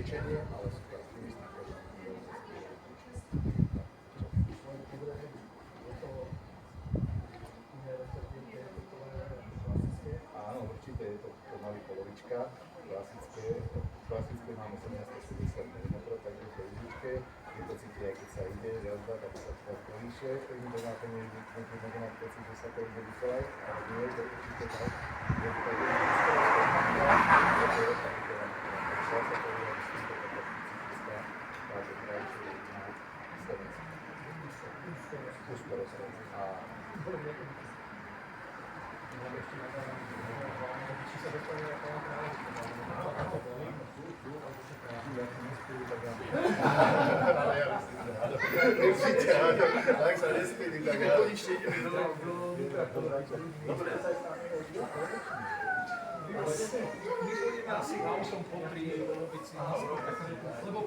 cvičenie, ale super aktivistika. Áno, určite je to pomaly polovička. Klasické mám 1860 mm, takže to je izbičke. Je to cíti, aj keď sa ide jazda, tak sa to povýšie. První to máte niekde, možno mať pocit, že sa to ide vykolaj, ale nie je to určite tak. Je to tak, tak sa nespili, tak konečne ideme My chodíme asi autom popri, lebo